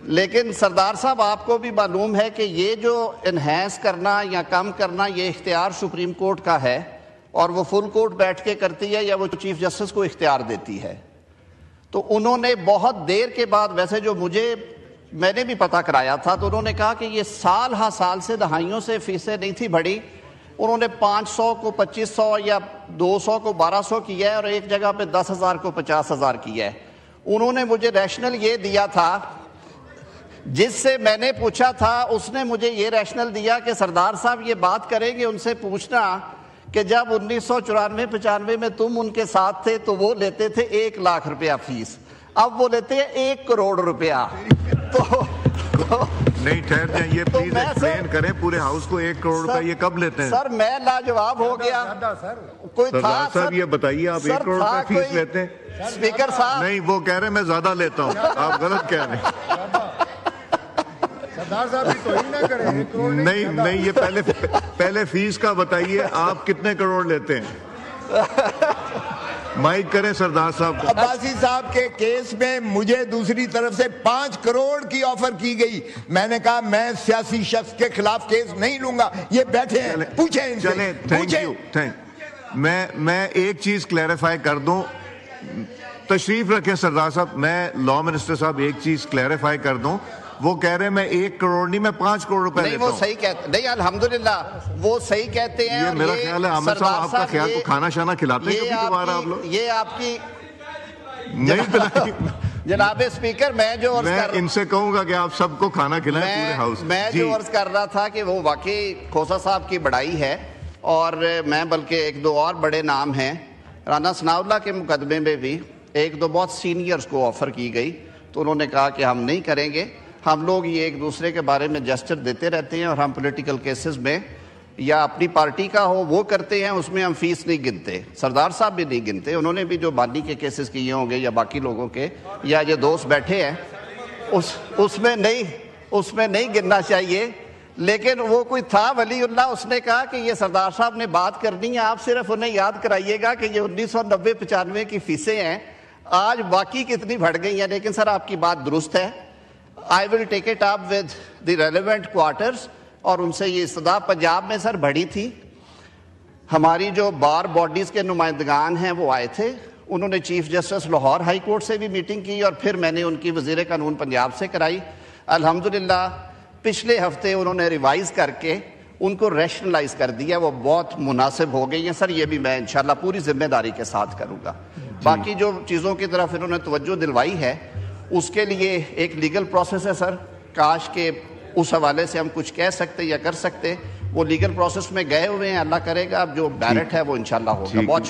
لیکن سردار صاحب آپ کو بھی معلوم ہے کہ یہ جو انہینس کرنا یا کم کرنا یہ اختیار سپریم کورٹ کا ہے، اور وہ فل کورٹ بیٹھ کے کرتی ہے یا وہ چیف جسٹس کو اختیار دیتی ہے۔ تو انہوں نے بہت دیر کے بعد، ویسے جو میں نے بھی پتہ کرایا تھا، تو انہوں نے کہا کہ یہ سال ہا سال سے دہائیوں سے فیسیں نہیں تھی بڑھی، انہوں نے 500 کو 2500 یا 200 کو 1200 کیا ہے، اور ایک جگہ پہ 10,000 کو 50,000 کیا ہے۔ انہوں نے مجھے ریشنل یہ دیا تھا، جس سے میں نے پوچھا تھا اس نے مجھے یہ ریشنل دیا کہ سردار صاحب یہ بات کریں گے ان سے پوچھنا کہ جب 1994-95 میں تم ان کے ساتھ تھے تو وہ لیتے تھے 1 لاکھ روپیہ فیس، اب وہ لیتے ہیں 1 کروڑ روپیہ۔ نہیں ٹھہر جائیں، یہ پلیز ایکسپلین کریں پورے ہاؤس کو 1 کروڑ روپے یہ کب لیتے ہیں؟ سر میں لاجواب ہو گیا۔ کوئی تھا سردار صاحب یہ بتائیے، آپ 1 کروڑ روپے فیس لیتے ہیں؟ اسپیکر صاحب نہیں، وہ کہہ رہے ہیں میں زیادہ لیتا ہوں، آپ غلط کہہ رہے ہیں۔ نہیں یہ پہلے فیس کا بتائیے، آپ کتنے کروڑ لیتے ہیں؟ مائک کریں سردار صاحب کو۔ عباسی صاحب کے کیس میں مجھے دوسری طرف سے 5 کروڑ کی آفر کی گئی، میں نے کہا میں سیاسی شخص کے خلاف کیس نہیں لوں گا، یہ بیٹھے ہیں پوچھیں ان سے۔ چلیں، تھینک یو۔ میں ایک چیز کلیریفائی کر دوں، تشریف رکھیں سردار صاحب، میں لا منسٹر صاحب ایک چیز کلیریفائی کر دوں، وہ کہہ رہے ہیں میں 1 کروڑ نہیں، میں 5 کروڑ روپے لیتا ہوں۔ نہیں وہ صحیح کہتے نہیں، الحمدللہ وہ صحیح کہتے ہیں۔ یہ میرا خیال ہے عامر صاحب آپ کا خیال کو کھانا شانا کھلاتے ہیں کبھی دوبارہ آپ لوگ؟ یہ آپ کی نہیں پلائیں۔ جناب اسپیکر، میں ان سے کہوں گا کہ آپ سب کو کھانا کھلائیں پورے ہاؤس۔ میں جو عرض کر رہا تھا کہ وہ واقعی کھوسا صاحب کی بڑائی ہے، اور میں بلکہ 1-2 اور بڑے نام ہیں، رانا ثناء اللہ کے مقدمے میں بھی 1-2 بہت سینئرز کو آفر کی گئی، تو انہوں نے کہا کہ ہم نہیں کریں گے، ہم لوگ یہ ایک دوسرے کے بارے میں جسچر دیتے رہتے ہیں، اور ہم پولیٹیکل کیسز میں یا اپنی پارٹی کا ہو وہ کرتے ہیں، اس میں ہم فیس نہیں گنتے۔ سردار صاحب بھی نہیں گنتے، انہوں نے بھی جو بانی کے کیسز کیے ہوں گے یا باقی لوگوں کے یا جو دوست بیٹھے ہیں اس میں نہیں گننا چاہیے۔ لیکن وہ کوئی تھا ولی اللہ، اس نے کہا کہ یہ سردار صاحب نے بات کرنی ہے، آپ صرف انہیں یاد کرائیے گا کہ یہ 1990-95 کی فیسیں ہیں، آج باقی کتنی بڑھ گئی ہیں۔ لیکن سر آپ کی بات درست ہے، I will take it up with the relevant quarters، اور ان سے یہ استدعا پنجاب میں سر بڑھی تھی، ہماری جو بار باڈیز کے نمائندگان ہیں وہ آئے تھے، انہوں نے chief justice Lahore high court سے بھی میٹنگ کی، اور پھر میں نے ان کی وزیر قانون پنجاب سے کرائی۔ الحمدللہ پچھلے ہفتے انہوں نے ریوائز کر کے ان کو ریشنلائز کر دیا، وہ بہت مناسب ہو گئی ہیں سر۔ یہ بھی میں انشاءاللہ پوری ذمہ داری کے ساتھ کروں گا۔ باقی جو چیزوں کی طرف انہوں نے توجہ دلوائی ہے، اس کے لیے ایک لیگل پروسیس ہے سر، کاش کہ اس حوالے سے ہم کچھ کہہ سکتے یا کر سکتے، وہ لیگل پروسیس میں گئے ہوئے ہیں، اللہ کرے گا اب جو بیرٹ ہے وہ انشاءاللہ ہوگا۔ بہت